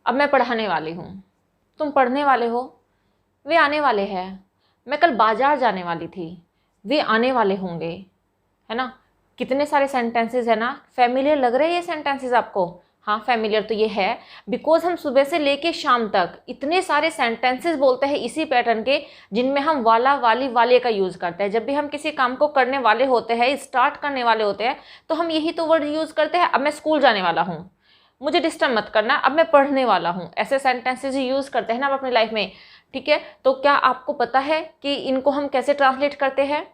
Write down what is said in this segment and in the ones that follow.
अब मैं पढ़ाने वाली हूँ, तुम पढ़ने वाले हो, वे आने वाले हैं। मैं कल बाजार जाने वाली थी, वे आने वाले होंगे, है ना। कितने सारे सेंटेंसेस है ना। फैमिलियर लग रहे हैं ये सेंटेंसेस आपको? हाँ, फैमिलियर तो ये है, बिकॉज हम सुबह से लेके शाम तक इतने सारे सेंटेंसेस बोलते हैं इसी पैटर्न के, जिनमें हम वाला, वाली, वाले का यूज़ करते हैं। जब भी हम किसी काम को करने वाले होते हैं, स्टार्ट करने वाले होते हैं, तो हम यही तो वर्ड यूज़ करते हैं। अब मैं स्कूल जाने वाला हूँ, मुझे डिस्टर्ब मत करना, अब मैं पढ़ने वाला हूँ। ऐसे सेंटेंसेस यूज़ करते हैं ना हम अपनी लाइफ में, ठीक है। तो क्या आपको पता है कि इनको हम कैसे ट्रांसलेट करते हैं?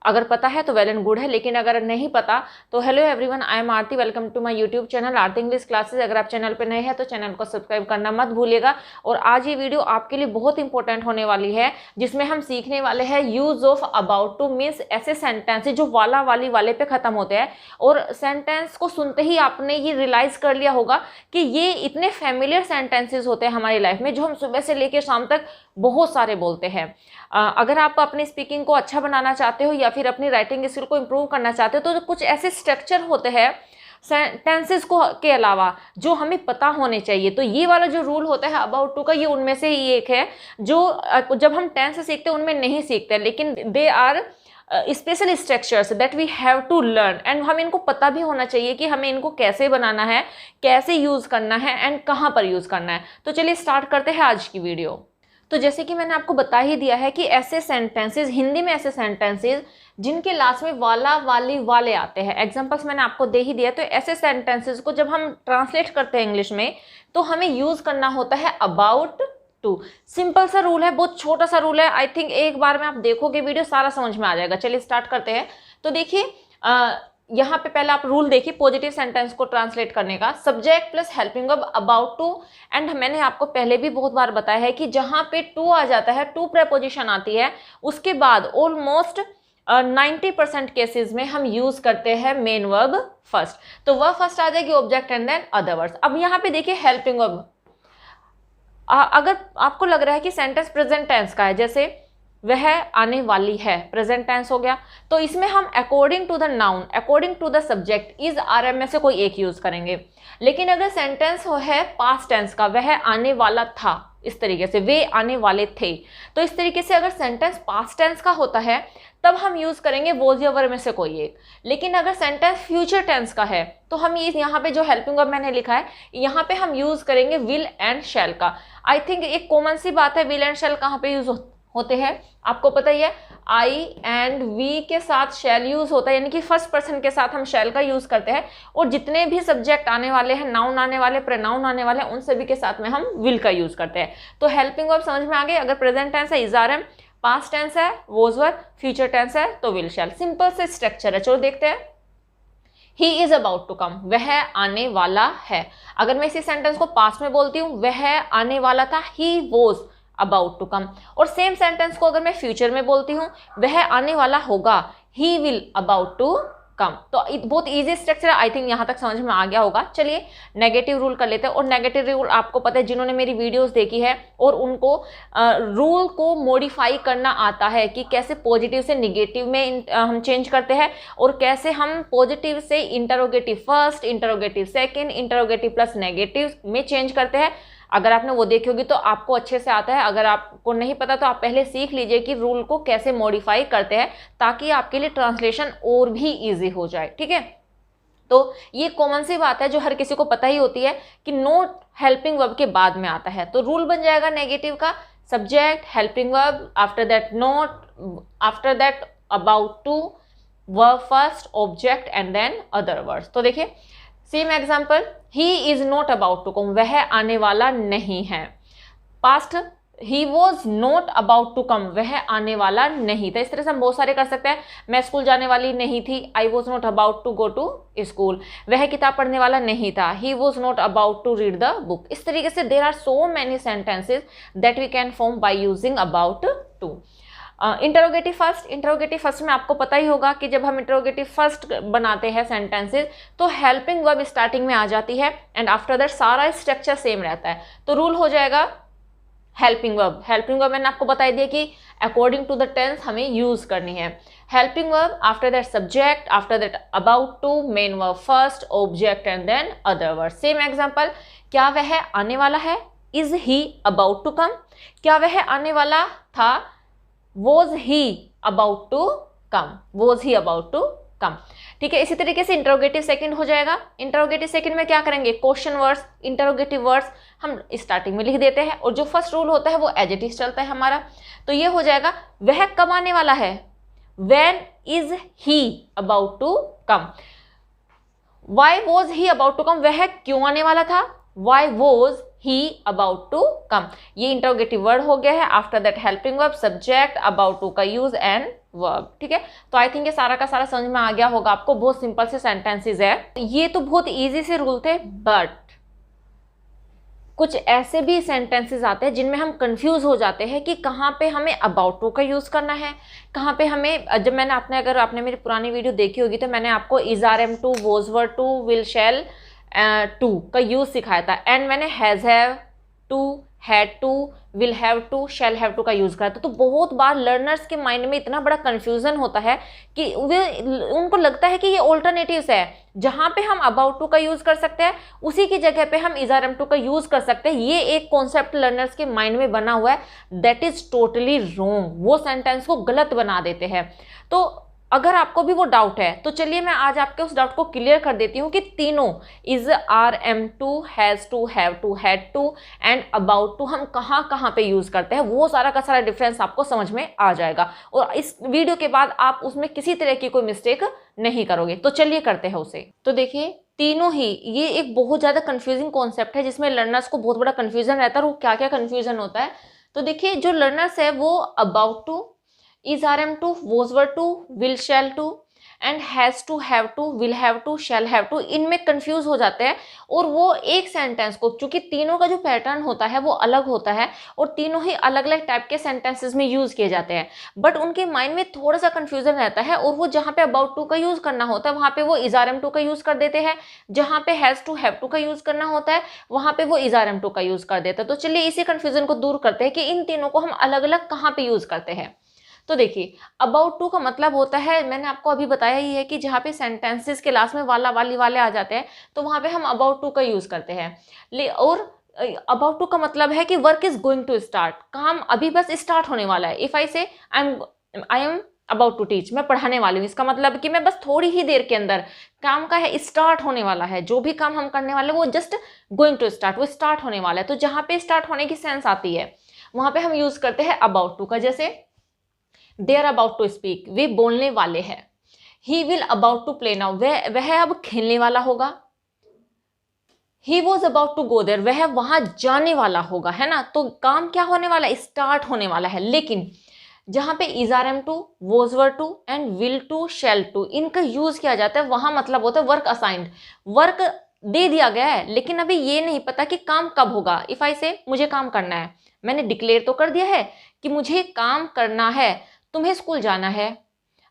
अगर पता है तो वेल एंड गुड है, लेकिन अगर नहीं पता तो hello everyone, I am Aarti, welcome to my YouTube channel Aarti English classes. अगर आप चैनल पे नए हैं तो चैनल को सब्सक्राइब करना मत भूलिएगा। और आज ये वीडियो आपके लिए बहुत इंपॉर्टेंट होने वाली है, जिसमें हम सीखने वाले हैं use of about to, means ऐसे सेंटेंसेस जो वाला, वाली, वाले पे खत्म होते हैं। और सेंटेंस को सुनते ही आपने ये रियलाइज कर लिया होगा कि ये इतने फैमिलियर सेंटेंसेस होते हैं हमारी लाइफ में, जो हम सुबह से लेकर शाम तक बहुत सारे बोलते हैं। अगर आप अपनी स्पीकिंग को अच्छा बनाना चाहते हो या फिर अपनी राइटिंग स्किल को इम्प्रूव करना चाहते हो, तो कुछ ऐसे स्ट्रक्चर होते हैं सेंटेंसेस को के अलावा जो हमें पता होने चाहिए। तो ये वाला जो रूल होता है अबाउट टू का, ये उनमें से ही एक है जो जब हम टेंस सीखते हैं उनमें नहीं सीखते, लेकिन they are special structures that we have to learn, and हमें इनको पता भी होना चाहिए कि हमें इनको कैसे बनाना है, कैसे यूज़ करना है एंड कहाँ पर यूज़ करना है। तो चलिए स्टार्ट करते हैं आज की वीडियो। तो जैसे कि मैंने आपको बता ही दिया है कि ऐसे सेंटेंसेस, हिंदी में ऐसे सेंटेंसेस जिनके लास्ट में वाला, वाली, वाले आते हैं, एग्जांपल्स मैंने आपको दे ही दिया। तो ऐसे सेंटेंसेस को जब हम ट्रांसलेट करते हैं इंग्लिश में, तो हमें यूज़ करना होता है अबाउट टू। सिंपल सा रूल है, बहुत छोटा सा रूल है। आई थिंक एक बार में आप देखोगे वीडियो सारा समझ में आ जाएगा। चलिए स्टार्ट करते हैं। तो देखिए यहाँ पे पहले आप रूल देखिए पॉजिटिव सेंटेंस को ट्रांसलेट करने का, subject plus helping verb about to. And मैंने आपको पहले भी बहुत बार बताया है कि जहाँ पे टू आ जाता है, टू प्रेपोजिशन आती है, उसके बाद ऑलमोस्ट 90% केसेस में हम यूज करते हैं मेन वर्ब फर्स्ट। तो वर्ब फर्स्ट आ जाएगी, object and then other words. अब यहाँ पे देखिए हेल्पिंग वर्ब, अगर आपको लग रहा है कि सेंटेंस प्रेजेंट टेंस का है, जैसे वह आने वाली है, प्रेजेंट टेंस हो गया, तो इसमें हम according to the noun, according to the subject, is are am में से कोई एक यूज करेंगे। लेकिन अगर सेंटेंस हो है पास्ट टेंस का, वह आने वाला था, इस तरीके से वे आने वाले थे, तो इस तरीके से अगर सेंटेंस पास्ट टेंस का होता है तब हम यूज करेंगे वॉज या वर में से कोई एक। लेकिन अगर सेंटेंस फ्यूचर टेंस का है तो हम ये यहाँ पे जो हेल्पिंग वर्ब मैंने लिखा है, यहाँ पे हम यूज करेंगे विल एंड शैल का। आई थिंक एक कॉमन सी बात है, विल एंड शैल कहाँ पे यूज होते हैं आपको पता ही है, आई एंड वी के साथ शैल यूज होता है, यानी कि फर्स्ट पर्सन के साथ हम शैल का यूज करते हैं। और जितने भी सब्जेक्ट आने वाले हैं, नाउन आने वाले, प्रोनाउन आने वाले, उन सभी के साथ में हम विल का यूज करते हैं। तो हेल्पिंग वर्ब समझ में आ गए। अगर प्रेजेंट टेंस है is are am, past tense है वॉज वर, फ्यूचर टेंस है तो विल शैल। सिंपल से स्ट्रक्चर है। चलो देखते हैं। He is about to come, वह आने वाला है। अगर मैं इसी सेंटेंस को पास्ट में बोलती हूँ, वह आने वाला था, he was about to come. और सेम सेंटेंस को अगर मैं फ्यूचर में बोलती हूँ, वह आने वाला होगा, he will about to come. तो बहुत इजी स्ट्रक्चर है। आई थिंक यहाँ तक समझ में आ गया होगा। चलिए नेगेटिव रूल कर लेते हैं। और नेगेटिव रूल आपको पता है, जिन्होंने मेरी वीडियोस देखी है और उनको रूल को मॉडिफाई करना आता है कि कैसे पॉजिटिव से निगेटिव में हम चेंज करते हैं, और कैसे हम पॉजिटिव से interrogative first, interrogative second, interrogative plus negative में चेंज करते हैं। अगर आपने वो देखी होगी तो आपको अच्छे से आता है। अगर आपको नहीं पता तो आप पहले सीख लीजिए कि रूल को कैसे मॉडिफाई करते हैं, ताकि आपके लिए ट्रांसलेशन और भी इजी हो जाए। ठीक है, तो ये कॉमन सी बात है जो हर किसी को पता ही होती है कि नोट हेल्पिंग वर्ब के बाद में आता है। तो रूल बन जाएगा नेगेटिव का, subject, helping verb, after that not, after that about to, verb first, object and then other words. तो देखिए same example, he is not about to come, वह आने वाला नहीं है। Past, he was not about to come, वह आने वाला नहीं था। इस तरह से हम बहुत सारे कर सकते हैं। मैं स्कूल जाने वाली नहीं थी, I was not about to go to school. वह किताब पढ़ने वाला नहीं था, he was not about to read the book. इस तरीके से there are so many sentences that we can form by using about to. Interrogative first, interrogative first में आपको पता ही होगा कि जब हम इंटरोगेटिव फर्स्ट बनाते हैं सेंटेंसेस, तो हेल्पिंग वर्ब स्टार्टिंग में आ जाती है एंड आफ्टर दैट सारा स्ट्रक्चर सेम रहता है। तो रूल हो जाएगा हेल्पिंग वर्ब। हेल्पिंग वर्ब मैंने आपको बता दिया कि अकॉर्डिंग टू द टेंस हमें यूज करनी है। Helping verb, after that subject, after that about to, main verb first, object and then other word. Same example, क्या वह आने वाला है? Is he about to come? क्या वह आने वाला था? Was he about to come? Was he about to come? ठीक है, इसी तरीके से इंटरोगेटिव सेकंड हो जाएगा। इंटरोगेटिव सेकंड में क्या करेंगे? क्वेश्चन वर्ड्स, इंटरोगेटिव वर्ड्स हम स्टार्टिंग में लिख देते हैं, और जो फर्स्ट रूल होता है वो एडजेक्टिव चलता है हमारा। तो ये हो जाएगा, वह कब आने वाला है? When is he about to come? Why was he about to come? वह क्यों आने वाला था? Why was he about to come? ये इंटरोगेटिव वर्ड हो गया है। After that helping verb, subject, about to का यूज एंड वर्ब। ठीक है, तो आई थिंक ये सारा का सारा समझ में आ गया होगा आपको। बहुत सिंपल से सेंटेंसेस है ये, तो बहुत इजी से रूल थे। बट कुछ ऐसे भी सेंटेंसेस आते हैं जिनमें हम कंफ्यूज हो जाते हैं कि कहाँ पे हमें अबाउट टू का यूज़ करना है, कहाँ पे हमें, जब मैंने अगर आपने मेरी पुरानी वीडियो देखी होगी तो मैंने आपको is are am to, was were to, will shall to का यूज़ सिखाया था, एंड मैंने has have to, had to, will have to, shall have to का यूज़ कराया था। तो बहुत बार लर्नर्स के माइंड में इतना बड़ा कन्फ्यूज़न होता है कि उनको लगता है कि ये ऑल्टरनेटिव्स है, जहाँ पे हम अबाउट टू का यूज़ कर सकते हैं उसी की जगह पे हम इज आर एम टू का यूज़ कर सकते हैं। ये एक कॉन्सेप्ट लर्नर्स के माइंड में बना हुआ है, दैट इज़ टोटली रॉन्ग। वो सेंटेंस को गलत बना देते हैं। तो अगर आपको भी वो डाउट है तो चलिए मैं आज आपके उस डाउट को क्लियर कर देती हूँ कि तीनों is, are, am to, has to, have to, had to and about to हम कहाँ कहाँ पे यूज़ करते हैं, वो सारा का सारा डिफरेंस आपको समझ में आ जाएगा, और इस वीडियो के बाद आप उसमें किसी तरह की कोई मिस्टेक नहीं करोगे। तो चलिए करते हैं उसे। तो देखिए, तीनों ही, ये एक बहुत ज़्यादा कन्फ्यूजिंग कॉन्सेप्ट है जिसमें लर्नर्स को बहुत बड़ा कन्फ्यूजन रहता है। और वो क्या क्या कन्फ्यूजन होता है, तो देखिए, जो लर्नर्स है वो about to, is, are, am to, was, were to, will, shall to and has to, have to, will have to, shall have to, इनमें कंफ्यूज हो जाते हैं। और वो एक सेंटेंस को, क्योंकि तीनों का जो पैटर्न होता है वो अलग होता है और तीनों ही अलग अलग टाइप के सेंटेंसेस में यूज़ किए जाते हैं, बट उनके माइंड में थोड़ा सा कंफ्यूजन रहता है, और वो जहाँ पे अबाउट टू का यूज़ करना होता है वहाँ पे वो इज, आर, एम टू का यूज़ कर देते हैं, जहाँ पे हैज़ टू, हैव टू का यूज़ करना होता है वहाँ पे वो इज, आर, एम टू का यूज़ कर देता है। तो चलिए इसी कन्फ्यूजन को दूर करते हैं कि इन तीनों को हम अलग अलग कहाँ पे यूज़ करते हैं। तो देखिए, अबाउट टू का मतलब होता है, मैंने आपको अभी बताया ही है कि जहाँ पे सेंटेंसेस के लास्ट में वाला, वाली, वाले आ जाते हैं तो वहाँ पे हम अबाउट टू का यूज़ करते हैं। और अबाउट टू का मतलब है कि work is going to start, काम अभी बस स्टार्ट होने वाला है। If I say I am about to teach, मैं पढ़ाने वाली हूँ, इसका मतलब कि मैं बस थोड़ी ही देर के अंदर, काम का है स्टार्ट होने वाला है, जो भी काम हम करने वाले वो जस्ट गोइंग टू स्टार्ट, वो स्टार्ट होने वाला है। तो जहाँ पे स्टार्ट होने की सेंस आती है वहाँ पे हम यूज़ करते हैं अबाउट टू का। जैसे they are about to speak, वे बोलने वाले हैं। He will about to play now, वह अब खेलने वाला होगा। He was about to go there, वह वहां जाने वाला होगा, है ना। तो काम क्या होने वाला है? स्टार्ट होने वाला है। लेकिन जहां पे is, are, am to, was, were to and will to, shall to, इनका यूज किया जाता है, वहां मतलब होता है वर्क असाइंड, वर्क दे दिया गया है लेकिन अभी ये नहीं पता कि काम कब होगा। इफ आई से मुझे काम करना है, मैंने डिक्लेयर तो कर दिया है कि मुझे काम करना है, तुम्हें स्कूल जाना है।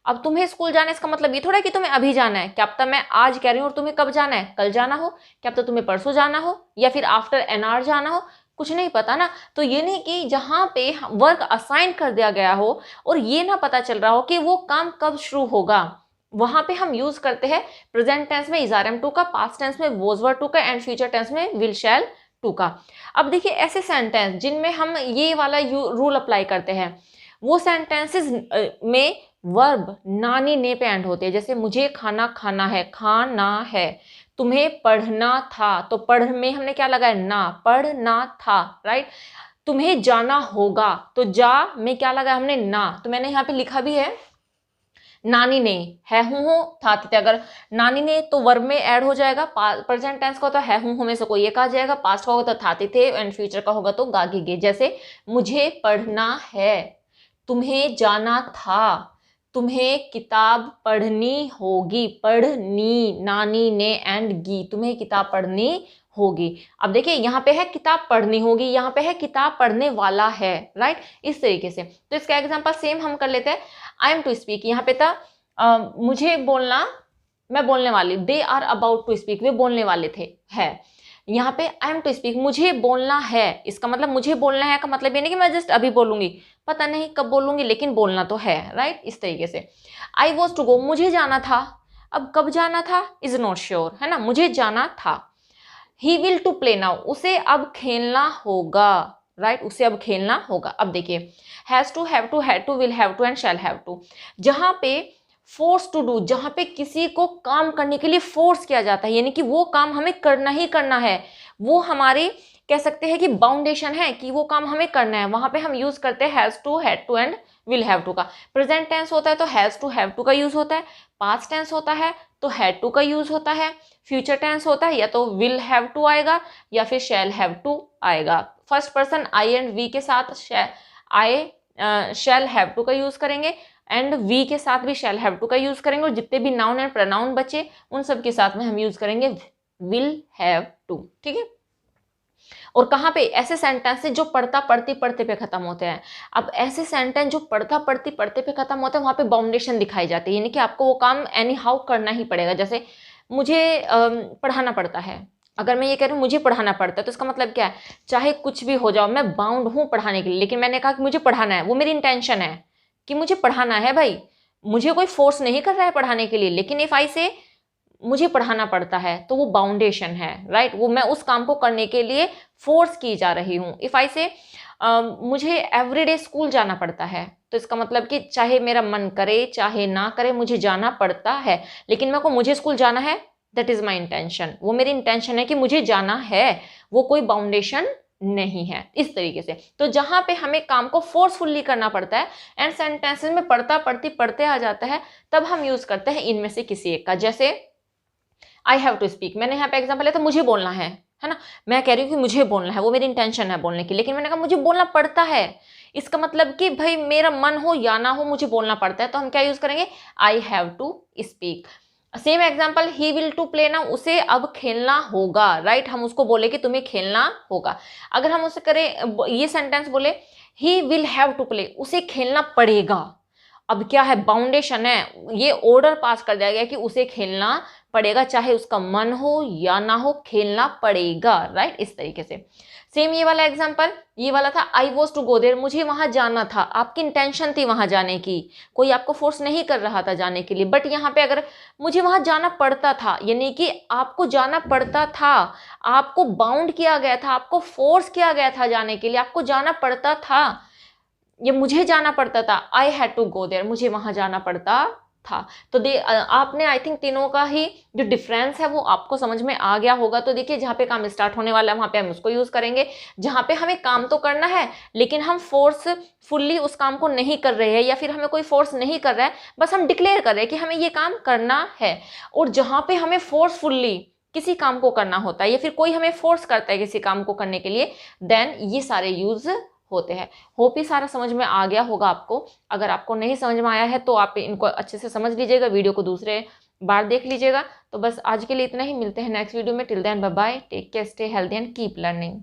अब तुम्हें स्कूल जाना है इसका मतलब ये थोड़ा कि तुम्हें अभी जाना है, क्या पता मैं आज कह रही हूँ और तुम्हें कब जाना है, कल जाना हो, क्या पता तुम्हें परसों जाना हो या फिर आफ्टर एन आवर जाना हो, कुछ नहीं पता ना। तो ये नहीं कि जहाँ पे वर्क असाइन कर दिया गया हो और ये ना पता चल रहा हो कि वो काम कब शुरू होगा, वहां पे हम यूज करते हैं प्रेजेंट टेंस में इज, आर, एम टू का, पास्ट टेंस में वॉज, वर टू का एंड फ्यूचर टेंस में विल, शैल टू का। अब देखिए, ऐसे सेंटेंस जिनमें हम ये वाला रूल अप्लाई करते हैं वो सेंटेंसेस में वर्ब नानी ने पे एंड होते हैं। जैसे मुझे खाना खाना है, खाना है। तुम्हें पढ़ना था, तो पढ़ में हमने क्या लगाया? ना, पढ़ना था, राइट। तुम्हें जाना होगा, तो जा में क्या लगा हमने? ना। तो मैंने यहाँ पे लिखा भी है नानी ने, है हूं हो था थे, अगर नानी ने तो वर्ब में ऐड हो जाएगा। प्रेजेंट टेंस का तो है हूं हो में से कोई एक आ जाएगा, पास्ट का होगा तो था थे एंड फ्यूचर का होगा तो गागी गे। जैसे मुझे पढ़ना है, तुम्हें जाना था, तुम्हें किताब पढ़नी होगी, पढ़नी, नानी ने एंड गी, तुम्हें किताब पढ़नी होगी। अब देखिए यहाँ पे है किताब पढ़नी होगी, यहाँ पे है किताब पढ़ने वाला है, राइट। इस तरीके से तो इसका एग्जांपल सेम हम कर लेते हैं। आई एम टू स्पीक, यहाँ पे था मुझे बोलना, मैं बोलने वाली, they are about to speak, वे बोलने वाले थे, है। यहाँ पे आई एम टू स्पीक, मुझे बोलना है, इसका मतलब मुझे बोलना है का मतलब ये नहीं कि मैं जस्ट अभी बोलूंगी, पता नहीं कब बोलूंगी लेकिन बोलना तो है, राइट। इस तरीके से आई वॉज टू गो, मुझे जाना था, अब कब जाना था? इज नॉट श्योर, है ना, मुझे जाना था। He will to play now, उसे अब खेलना होगा, राइट, उसे अब खेलना होगा। अब देखिए has to, have to, had to, will have to and shall have to, जहाँ पे फोर्स टू डू, जहाँ पे किसी को काम करने के लिए फोर्स किया जाता है, यानी कि वो काम हमें करना ही करना है, वो हमारे कह सकते हैं कि बाउंडेशन है कि वो काम हमें करना है, वहां पे हम यूज करते हैं has to, had to and will have to का। प्रेजेंट टेंस होता है तो हैज टू, हैव टू का यूज होता है, पास्ट टेंस होता है तो हैड टू का यूज होता है, फ्यूचर टेंस होता है या तो विल हैव टू आएगा या फिर शैल हैव टू आएगा। First person I and we के साथ आई शैल हैव टू का यूज करेंगे एंड वी के साथ भी शैल हैव टू का यूज करेंगे, और जितने भी नाउन एंड प्रोनाउन बचे उन सब के साथ में हम यूज करेंगे विल हैव टू, ठीक है। और कहाँ पे ऐसे सेंटेंस जो पढ़ता पढ़ती पढ़ते पे खत्म होते हैं। अब ऐसे सेंटेंस जो पढ़ता पढ़ती पढ़ते पे खत्म होते हैं वहां पे बाउंडेशन दिखाई जाती है, यानी कि आपको वो काम एनी हाउ करना ही पड़ेगा। जैसे मुझे पढ़ाना पड़ता है, अगर मैं ये कह रही हूँ मुझे पढ़ाना पड़ता है तो इसका मतलब क्या है, चाहे कुछ भी हो जाओ मैं बाउंड हूँ पढ़ाने के लिए, लेकिन मैंने कहा कि मुझे पढ़ाना है, वो मेरी इंटेंशन है कि मुझे पढ़ाना है भाई, मुझे कोई फोर्स नहीं कर रहा है पढ़ाने के लिए, लेकिन इफ आई से मुझे पढ़ाना पड़ता है तो वो बाउंडेशन है, राइट, वो मैं उस काम को करने के लिए फोर्स की जा रही हूँ। इफ आई से मुझे एवरीडे स्कूल जाना पड़ता है तो इसका मतलब कि चाहे मेरा मन करे चाहे ना करे मुझे जाना पड़ता है, लेकिन मेरे को मुझे स्कूल जाना है, दैट इज माई इंटेंशन, वो मेरी इंटेंशन है कि मुझे जाना है, वो कोई बाउंडेशन नहीं है। इस तरीके से तो जहां पे हमें काम को फोर्सफुली करना पड़ता है एंड सेंटेंसेस में पढ़ता पढ़ती पढ़ते आ जाता है, तब हम यूज करते हैं इनमें से किसी एक का। जैसे आई हैव टू स्पीक, मैंने यहाँ पे एग्जाम्पल लिया तो मुझे बोलना है ना, मैं कह रही हूँ कि मुझे बोलना है, वो मेरी इंटेंशन है बोलने की, लेकिन मैंने कहा मुझे बोलना पड़ता है, इसका मतलब कि भाई मेरा मन हो या ना हो मुझे बोलना पड़ता है, तो हम क्या यूज करेंगे I have to speak. Same example he will to play ना, उसे अब खेलना होगा, राइट, हम उसको बोले कि तुम्हें खेलना होगा। अगर हम उसे करें ये सेंटेंस बोले he will have to play, उसे खेलना पड़ेगा, अब क्या है बाउंडेशन है, ये ऑर्डर पास कर दिया गया कि उसे खेलना पड़ेगा, चाहे उसका मन हो या ना हो खेलना पड़ेगा, राइट, इस तरीके से। सेम ये वाला एग्जांपल, ये वाला था I was to go there, मुझे वहां जाना था, आपकी इंटेंशन थी वहां जाने की, कोई आपको फोर्स नहीं कर रहा था जाने के लिए, बट यहाँ पे अगर मुझे वहां जाना पड़ता था, यानी कि आपको जाना पड़ता था, आपको बाउंड किया गया था, आपको फोर्स किया गया था जाने के लिए, आपको जाना पड़ता था, ये मुझे जाना पड़ता था, I had to go there, मुझे वहां जाना पड़ता था। तो आपने आई थिंक तीनों का ही जो डिफरेंस है वो आपको समझ में आ गया होगा। तो देखिए जहाँ पे काम स्टार्ट होने वाला है वहाँ पे हम उसको यूज करेंगे, जहाँ पे हमें काम तो करना है लेकिन हम फोर्सफुली उस काम को नहीं कर रहे हैं, या फिर हमें कोई फोर्स नहीं कर रहा है, बस हम डिक्लेयर कर रहे हैं कि हमें ये काम करना है। और जहाँ पे हमें फोर्सफुली किसी काम को करना होता है या फिर कोई हमें फोर्स करता है किसी काम को करने के लिए, देन ये सारे यूज होते हैं। होप ही सारा समझ में आ गया होगा आपको। अगर आपको नहीं समझ में आया है तो आप इनको अच्छे से समझ लीजिएगा, वीडियो को दूसरे बार देख लीजिएगा। तो बस आज के लिए इतना ही, मिलते हैं नेक्स्ट वीडियो में। Till then bye bye, take care, stay healthy and keep learning.